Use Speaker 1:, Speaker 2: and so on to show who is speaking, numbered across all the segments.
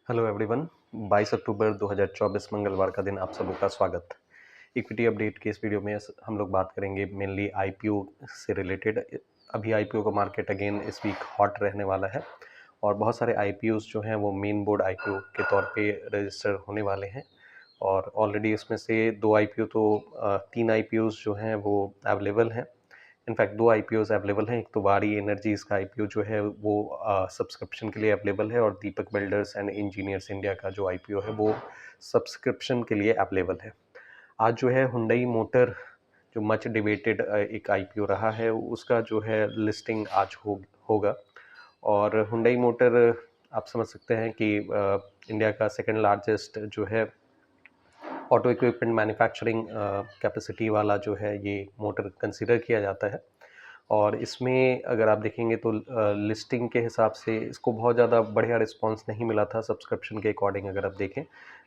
Speaker 1: Hello everyone. 22 अक्टूबर 2024 मंगलवार का दिन आप सबों का स्वागत। इक्विटी अपडेट के इस वीडियो में हम लोग बात करेंगे मेनली आईपीओ से रिलेटेड। अभी आईपीओ का मार्केट अगेन इस वीक हॉट रहने वाला है और बहुत सारे आईपीओस जो हैं वो मेन बोर्ड आईपीओ के तौर पे रजिस्टर होने वाले हैं और ऑलरेडी इसमें से 2 आईपीओ तो 3 आईपीओस जो हैं वो अवेलेबल हैं। इनफैक्ट 2 आईपीओज अवेलेबल हैं। एक तो वारी एनर्जीज का आईपीओ जो है वो सब्सक्रिप्शन के लिए अवेलेबल है और दीपक बिल्डर्स एंड इंजीनियर्स इंडिया का जो आईपीओ है वो सब्सक्रिप्शन के लिए अवेलेबल है। आज जो है हुंडई मोटर जो मच डिबेटेड एक आईपीओ रहा है उसका जो है लिस्टिंग आज होगा और हुंडई मोटर आप समझ सकते हैं कि इंडिया का सेकंड लार्जेस्ट जो है ऑटो इक्विपमेंट मैन्युफैक्चरिंग कैपेसिटी वाला जो है ये मोटर कंसीडर किया जाता है और इसमें अगर आप देखेंगे तो लिस्टिंग के हिसाब से इसको बहुत ज़्यादा बढ़िया रिस्पांस नहीं मिला था सब्सक्रिप्शन के अकॉर्डिंग अगर आप देखें,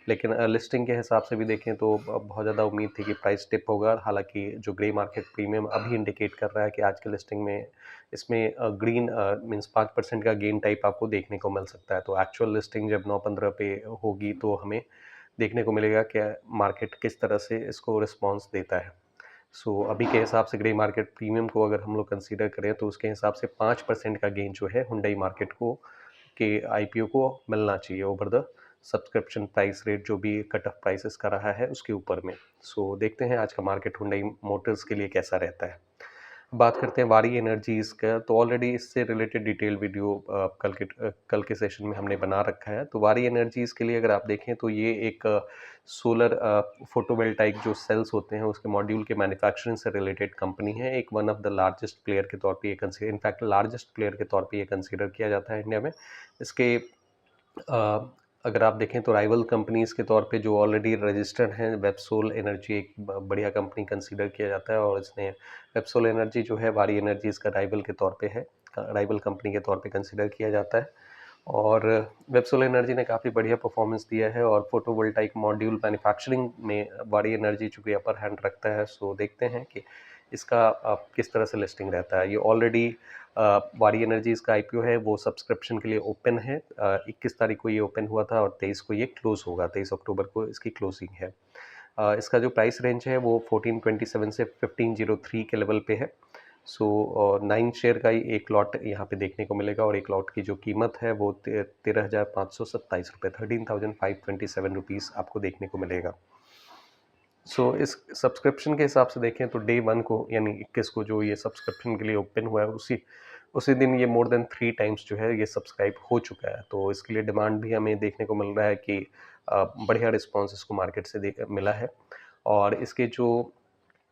Speaker 1: लेकिन लिस्टिंग के हिसाब से भी देखें तो बहुत ज़्यादा उम्मीद थी कि प्राइस टिप होगा। हालांकि जो ग्रे मार्केट प्रीमियम अभी इंडिकेट कर रहा है कि आज के लिस्टिंग में इसमें ग्रीन मीन्स 5% का गेन टाइप आपको देखने को मिल सकता है। तो एक्चुअल लिस्टिंग जब 9-15 पे होगी तो हमें देखने को मिलेगा कि मार्केट किस तरह से इसको रिस्पॉन्स देता है। अभी के हिसाब से ग्रे मार्केट प्रीमियम को अगर हम लोग कंसीडर करें तो उसके हिसाब से 5% का गेन जो है हुंडई मार्केट को के आईपीओ को मिलना चाहिए over the subscription price rate जो भी कट ऑफ प्राइस इसका रहा है उसके ऊपर में। देखते हैं आज का मार्केट हुंडई मोटर्स के लिए कैसा रहता है। बात करते हैं वारी एनर्जीज का, तो ऑलरेडी इससे रिलेटेड डिटेल वीडियो कल के सेशन में हमने बना रखा है। तो वारी एनर्जीज के लिए अगर आप देखें तो ये एक सोलर फोटोवोल्टाइक जो सेल्स होते हैं उसके मॉड्यूल के मैन्युफैक्चरिंग से रिलेटेड कंपनी है। एक one of the largest player के तौर पे ये कंसीडर, इनफैक्ट लार्जेस्ट प्लेयर के तौर पे ये कंसीडर किया जाता है इंडिया में। इसके अगर आप देखें तो राइवल कंपनीज के तौर पे जो ऑलरेडी रजिस्टर्ड हैं, वेबसोल एनर्जी एक बढ़िया कंपनी कंसीडर किया जाता है और इसने वेबसोल एनर्जी जो है वारी एनर्जीज का राइवल के तौर पे है, राइवल कंपनी के तौर पे कंसीडर किया जाता है। और वेबसोल एनर्जी ने काफ़ी बढ़िया परफॉर्मेंस दिया है और फोटोवोल्टाइक मॉड्यूल मैन्युफैक्चरिंग में वारी एनर्जी चूँकि अपर हैंड रखता है। देखते हैं कि इसका किस तरह से लिस्टिंग रहता है। ये ऑलरेडी वारी एनर्जीज का आईपीओ है वो सब्सक्रिप्शन के लिए ओपन है। 21 तारीख को ये ओपन हुआ था और 23 को ये क्लोज होगा, 23 अक्टूबर को इसकी क्लोजिंग है। इसका जो प्राइस रेंज है वो 1427 से 1503 के लेवल पे है। 9 शेयर का ही एक लॉट यहाँ पे देखने को मिलेगा और एक लॉट की जो कीमत है वो 13,527 रुपये, 13,527 रुपीज़ आपको देखने को मिलेगा। इस सब्सक्रिप्शन के हिसाब से देखें तो डे 1 को यानी 21 को जो ये सब्सक्रिप्शन के लिए ओपन हुआ है उसी उसी दिन ये मोर देन 3 टाइम्स जो है ये सब्सक्राइब हो चुका है। तो इसके लिए डिमांड भी हमें देखने को मिल रहा है कि बढ़िया रिस्पांस इसको मार्केट से मिला है और इसके जो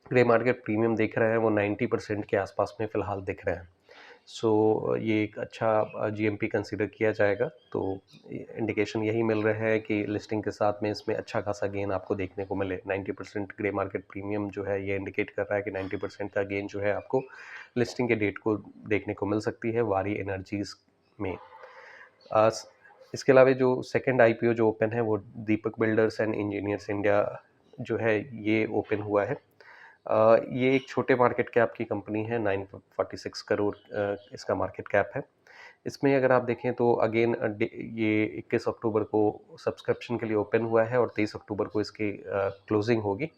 Speaker 1: ग्रे मार्केट प्रीमियम दिख रहे हैं वो 90% के आसपास में फ़िलहाल दिख रहे हैं। ये एक अच्छा जीएमपी कंसीडर किया जाएगा। तो इंडिकेशन यही मिल रहा है कि लिस्टिंग के साथ में इसमें अच्छा खासा गेन आपको देखने को मिले। 90% ग्रे मार्केट प्रीमियम जो है ये इंडिकेट कर रहा है कि 90% का गेन जो है आपको लिस्टिंग के डेट को देखने को मिल सकती है वारी एनर्जीज में। इसके अलावा जो सेकंड आईपीओ जो ओपन है वो दीपक बिल्डर्स एंड इंजीनियर्स इंडिया जो है ये ओपन हुआ है। ये एक छोटे मार्केट कैप की कंपनी है, 946 करोड़ इसका मार्केट कैप है। इसमें अगर आप देखें तो अगेन ये 21 अक्टूबर को सब्सक्रिप्शन के लिए ओपन हुआ है और 23 अक्टूबर को इसकी क्लोजिंग होगी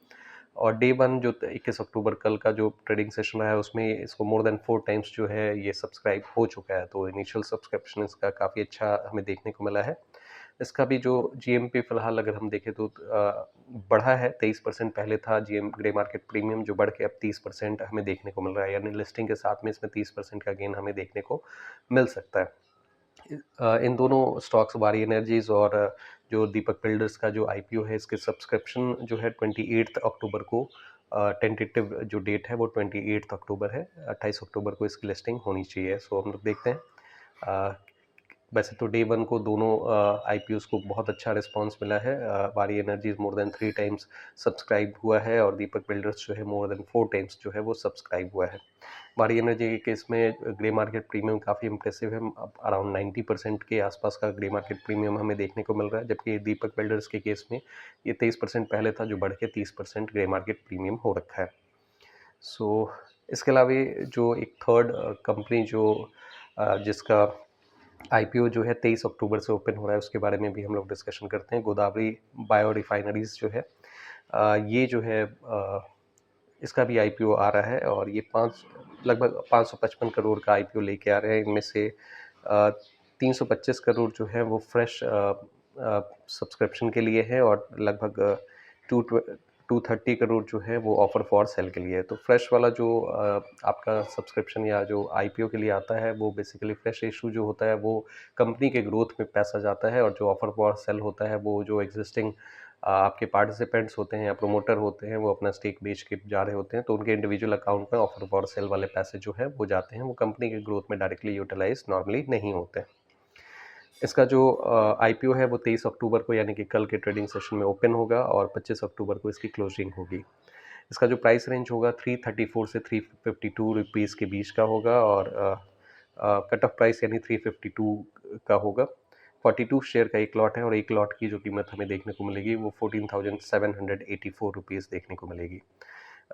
Speaker 1: और डे 1 जो 21 अक्टूबर कल का जो ट्रेडिंग सेशन रहा है उसमें इसको मोर देन 4 टाइम्स जो है ये सब्सक्राइब हो चुका है। तो इनिशियल सब्सक्रिप्शन इसका काफ़ी अच्छा हमें देखने को मिला है। इसका भी जो जीएमपी फ़िलहाल अगर हम देखें तो बढ़ा है। 23% पहले था जीएम ग्रे मार्केट प्रीमियम जो बढ़ के अब 30% हमें देखने को मिल रहा है, यानी लिस्टिंग के साथ में इसमें 30% का गेन हमें देखने को मिल सकता है। इन दोनों स्टॉक्स वारी एनर्जीज और जो दीपक बिल्डर्स का जो आईपीओ है इसके सब्सक्रिप्शन जो है 28 अक्टूबर को टेंटेटिव जो डेट है वो 28 अक्टूबर है। 28 अक्टूबर को इसकी लिस्टिंग होनी चाहिए। हम लोग देखते हैं। वैसे तो डे 1 को दोनों आईपीओस को बहुत अच्छा रिस्पांस मिला है। वारी energies more than 3 times subscribe हुआ है और दीपक बिल्डर्स जो है मोर देन 4 टाइम्स जो है वो सब्सक्राइब हुआ है। वारी एनर्जी के केस में ग्रे मार्केट प्रीमियम काफ़ी इंप्रेसिव है। अराउंड 90% के आसपास का ग्रे मार्केट प्रीमियम हमें देखने को मिल रहा है, जबकि दीपक बिल्डर्स के केस में ये 23% पहले था जो बढ़ के 30% ग्रे मार्केट प्रीमियम हो रखा है। इसके अलावा जो एक थर्ड कंपनी जो जिसका आईपीओ जो है 23 अक्टूबर से ओपन हो रहा है, उसके बारे में भी हम लोग डिस्कशन करते हैं। गोदावरी बायो रिफाइनरीज जो है ये जो है इसका भी आईपीओ आ रहा है और ये लगभग 555 करोड़ का आईपीओ लेके आ रहे हैं। इनमें से 325 करोड़ जो है वो फ्रेश सब्सक्रिप्शन के लिए है और लगभग टू 230 करोड़ जो है वो ऑफर फॉर सेल के लिए है। तो फ्रेश वाला जो आपका सब्सक्रिप्शन या जो आईपीओ के लिए आता है वो बेसिकली फ्रेश इशू जो होता है वो कंपनी के ग्रोथ में पैसा जाता है, और जो ऑफर फॉर सेल होता है वो जो एग्जिस्टिंग आपके पार्टिसिपेंट्स होते हैं या प्रोमोटर होते हैं वो अपना स्टेक बेच के जा रहे होते हैं, तो उनके इंडिविजुअल अकाउंट में ऑफर फॉर सेल वाले पैसे जो है वो जाते हैं, वो कंपनी के ग्रोथ में डायरेक्टली यूटिलाइज नॉर्मली नहीं होते हैं। इसका जो आईपीओ है वो 23 अक्टूबर को यानी कि कल के ट्रेडिंग सेशन में ओपन होगा और 25 अक्टूबर को इसकी क्लोजिंग होगी। इसका जो प्राइस रेंज होगा 334 से 352 रुपीज़ के बीच का होगा और कट ऑफ प्राइस यानी 352 का होगा। 42 शेयर का एक लॉट है और एक लॉट की जो कीमत हमें देखने को मिलेगी वो 14,784 रुपीज़ देखने को मिलेगी।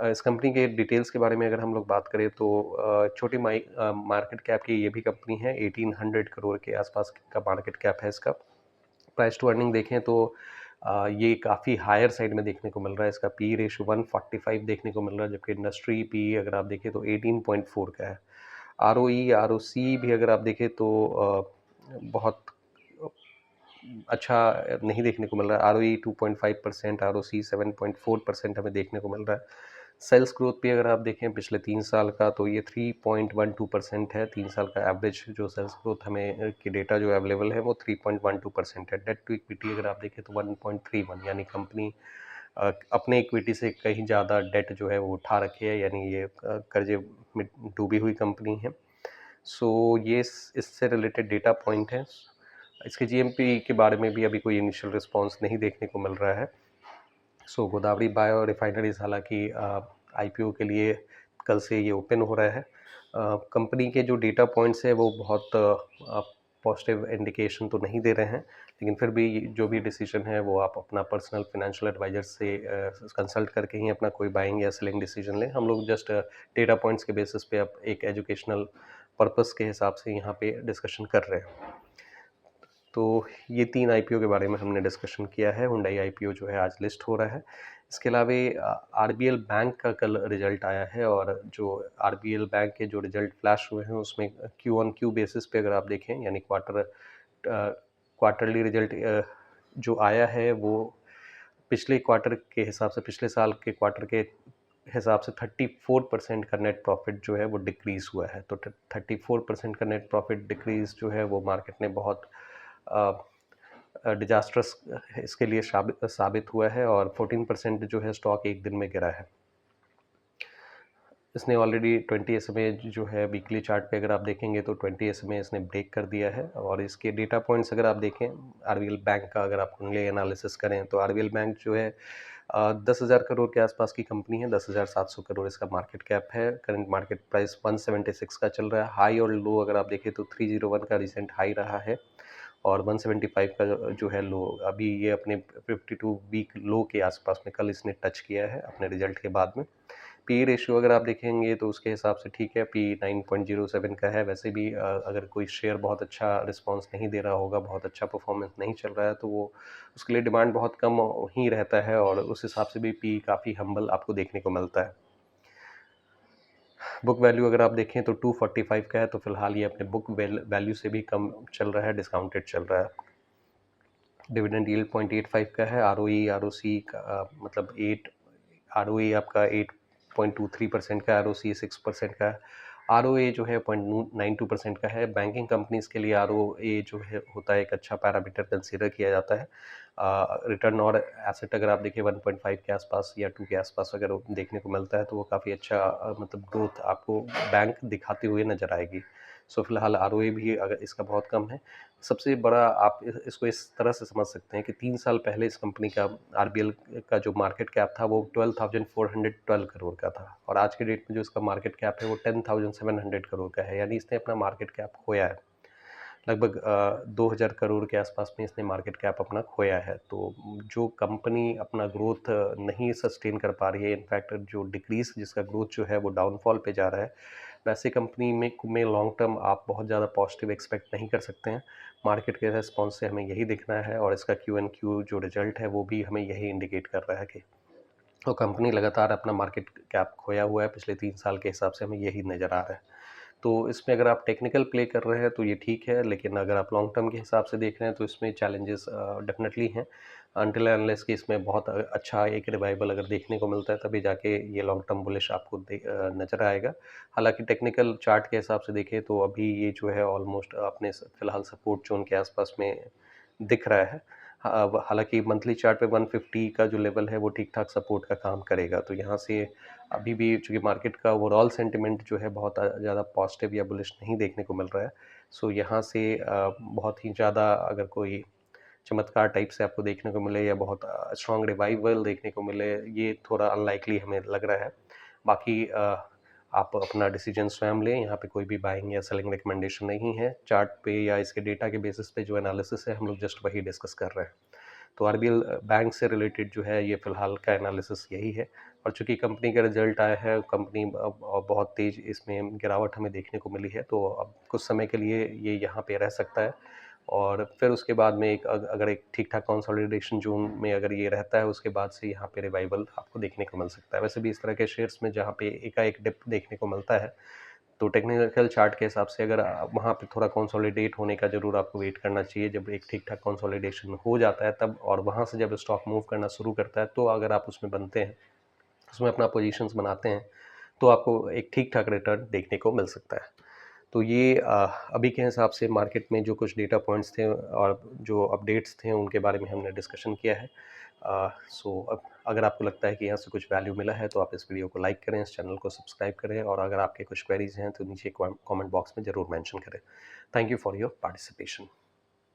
Speaker 1: इस कंपनी के डिटेल्स के बारे में अगर हम लोग बात करें तो छोटी मार्केट कैप की ये भी कंपनी है। 1800 करोड़ के आसपास का मार्केट कैप है इसका। प्राइस टू अर्निंग देखें तो ये काफ़ी हायर साइड में देखने को मिल रहा है। इसका पी रेशो 145 देखने को मिल रहा है, जबकि इंडस्ट्री पी अगर आप देखें तो 18.4 का है। आर ओ सी भी अगर आप देखें तो बहुत अच्छा नहीं देखने को मिल रहा है। आर ओ ई 2.5%, आर ओ सी 7.4% हमें देखने को मिल रहा है। सेल्स ग्रोथ भी अगर आप देखें पिछले 3 साल का तो ये 3.12% है। 3 साल का एवरेज जो सेल्स ग्रोथ हमें की डेटा जो अवेलेबल है वो 3.12% है। डेट टू इक्विटी अगर आप देखें तो 1.31, यानी कंपनी अपने इक्विटी से कहीं ज़्यादा डेट जो है वो उठा रखी है, यानी ये कर्जे में डूबी हुई कंपनी है। सो ये इससे रिलेटेड डेटा पॉइंट है। इसके जीएमपी के बारे में भी अभी कोई इनिशियल रिस्पांस नहीं देखने को मिल रहा है। सो गोदावरी बायो रिफाइनरीज हालांकि आईपीओ के लिए कल से ये ओपन हो रहा है। कंपनी के जो डेटा पॉइंट्स है वो बहुत पॉजिटिव इंडिकेशन तो नहीं दे रहे हैं, लेकिन फिर भी जो भी डिसीजन है वो आप अपना पर्सनल फाइनेंशियल एडवाइजर से कंसल्ट करके ही अपना कोई बाइंग या सेलिंग डिसीजन लें। हम लोग जस्ट डेटा पॉइंट्स के बेसिस पे अब एक एजुकेशनल पर्पस के हिसाब से यहाँ पे डिस्कशन कर रहे हैं। तो ये 3 आईपीओ के बारे में हमने डिस्कशन किया है। हुंडई आईपीओ जो है आज लिस्ट हो रहा है। इसके अलावा आरबीएल बैंक का कल रिजल्ट आया है और जो आरबीएल बैंक के जो रिजल्ट फ्लैश हुए हैं उसमें क्यू ऑन क्यू बेसिस पे अगर आप देखें, यानी क्वार्टरली रिजल्ट जो आया है वो पिछले क्वार्टर के हिसाब से, पिछले साल के क्वार्टर के हिसाब से 34% का नेट प्रॉफिट जो है वो डिक्रीज़ हुआ है। तो 34% का नेट प्रॉफिट डिक्रीज़ जो है वो मार्केट ने बहुत डिजास्ट्रस इसके लिए साबित हुआ है और 14% जो है स्टॉक एक दिन में गिरा है। इसने ऑलरेडी 20 SMA जो है वीकली चार्ट पे अगर आप देखेंगे तो 20 SMA इसने ब्रेक कर दिया है और इसके डेटा पॉइंट्स अगर आप देखें आरबीएल बैंक का, अगर आप ओनली एनालिसिस करें तो आरबीएल बैंक जो है 10,000 करोड़ के आसपास की कंपनी है। 10,700 करोड़ इसका मार्केट कैप है। करंट मार्केट प्राइस 176 का चल रहा है। हाई और लो अगर आप देखें तो 301 का रिसेंट हाई रहा है और 175 का जो है लो, अभी ये अपने 52 वीक लो के आसपास में कल इसने टच किया है अपने रिजल्ट के बाद में। पी रेशियो अगर आप देखेंगे तो उसके हिसाब से ठीक है, पी 9.07 का है। वैसे भी अगर कोई शेयर बहुत अच्छा रिस्पांस नहीं दे रहा होगा, बहुत अच्छा परफॉर्मेंस नहीं चल रहा है तो वो उसके लिए डिमांड बहुत कम ही रहता है और उस हिसाब से भी पी काफ़ी हम्बल आपको देखने को मिलता है। बुक वैल्यू अगर आप देखें तो 245 का है, तो फिलहाल ये अपने बुक वैल्यू से भी कम चल रहा है, डिस्काउंटेड चल रहा है। डिविडेंड यील्ड 0.85 का है। आरओई आरओसी का मतलब 8, आरओई आपका 8.23% का, आरओसी 6% का है। आरओए जो है 0.92% का है। बैंकिंग कंपनीज के लिए आरओए जो है होता है एक अच्छा पैरामीटर कंसीडर किया जाता है। रिटर्न और एसेट अगर आप देखिए 1.5 के आसपास या 2 के आसपास अगर देखने को मिलता है तो वो काफ़ी अच्छा मतलब ग्रोथ आपको बैंक दिखाते हुए नज़र आएगी। सो फिलहाल आरओए भी अगर इसका बहुत कम है। सबसे बड़ा आप इसको इस तरह से समझ सकते हैं कि 3 साल पहले इस कंपनी का आरबीएल का जो मार्केट कैप था वो 12,412 करोड़ का था और आज के डेट में जो इसका मार्केट कैप है वो 10,700 करोड़ का है, यानी इसने अपना मार्केट कैप खोया है। लगभग 2,000 करोड़ के आसपास में इसने मार्केट कैप अपना खोया है। तो जो कंपनी अपना ग्रोथ नहीं सस्टेन कर पा रही है, इनफैक्ट जो डिक्रीज जिसका ग्रोथ जो है वो डाउनफॉल पे जा रहा है, वैसे कंपनी में लॉन्ग टर्म आप बहुत ज़्यादा पॉजिटिव एक्सपेक्ट नहीं कर सकते हैं। मार्केट के रिस्पॉन्स से हमें यही दिख रहा है और इसका क्यू एन क्यू जो रिजल्ट है वो भी हमें यही इंडिकेट कर रहा है कि तो कंपनी लगातार अपना मार्केट कैप खोया हुआ है। पिछले 3 साल के हिसाब से हमें यही नज़र आ रहा है। तो इसमें अगर आप टेक्निकल प्ले कर रहे हैं तो ये ठीक है, लेकिन अगर आप लॉन्ग टर्म के हिसाब से देख रहे हैं तो इसमें चैलेंजेस डेफिनेटली हैं। अनटिल अनलेस कि इसमें बहुत अच्छा एक रिवाइवल अगर देखने को मिलता है तभी जाके ये लॉन्ग टर्म बुलिश आपको नज़र आएगा। हालांकि टेक्निकल चार्ट के हिसाब से देखें तो अभी ये जो है ऑलमोस्ट अपने फिलहाल सपोर्ट जोन के आसपास में दिख रहा है। हालांकि मंथली चार्ट पे 150 का जो लेवल है वो ठीक ठाक सपोर्ट का काम करेगा। तो यहाँ से अभी भी चूँकि मार्केट का ओवरऑल सेंटिमेंट जो है बहुत ज़्यादा पॉजिटिव या बुलिश नहीं देखने को मिल रहा है। सो यहाँ से बहुत ही ज़्यादा अगर कोई चमत्कार टाइप से आपको देखने को मिले या बहुत स्ट्रॉन्ग रिवाइवल देखने को मिले, ये थोड़ा अनलाइकली हमें लग रहा है। बाकी आप अपना डिसीजन स्वयं लें, यहाँ पे कोई भी बाइंग या सेलिंग रिकमेंडेशन नहीं है। चार्ट पे या इसके डेटा के बेसिस पे जो एनालिसिस है हम लोग जस्ट वही डिस्कस कर रहे हैं। तो आरबीएल बैंक से रिलेटेड जो है ये फ़िलहाल का एनालिसिस यही है। और चूँकि कंपनी का रिजल्ट आया है, कंपनी अब बहुत तेज़ इसमें गिरावट हमें देखने को मिली है, तो अब कुछ समय के लिए ये यहाँ पे रह सकता है। और फिर उसके बाद में एक अगर एक ठीक-ठाक कंसोलिडेशन ज़ोन में अगर ये रहता है, उसके बाद से यहाँ पे रिवाइवल आपको देखने को मिल सकता है। वैसे भी इस तरह के शेयर्स में जहाँ पे एकाएक डिप देखने को मिलता है, तो टेक्निकल चार्ट के हिसाब से अगर वहाँ पे थोड़ा कंसोलिडेट होने का ज़रूर आपको वेट करना चाहिए। जब एक ठीक-ठाक कंसोलिडेशन हो जाता है तब, और वहाँ से जब स्टॉक मूव करना शुरू करता है, तो अगर आप उसमें बनते हैं, उसमें अपना पोजीशंस बनाते हैं, तो आपको एक ठीक-ठाक रिटर्न देखने को मिल सकता है। तो ये अभी के हिसाब से मार्केट में जो कुछ डेटा पॉइंट्स थे और जो अपडेट्स थे उनके बारे में हमने डिस्कशन किया है। सो अब अगर आपको लगता है कि यहाँ से कुछ वैल्यू मिला है तो आप इस वीडियो को लाइक करें, इस चैनल को सब्सक्राइब करें, और अगर आपके कुछ क्वेरीज हैं तो नीचे कमेंट बॉक्स में ज़रूर मेंशन करें। Thank you for your participation.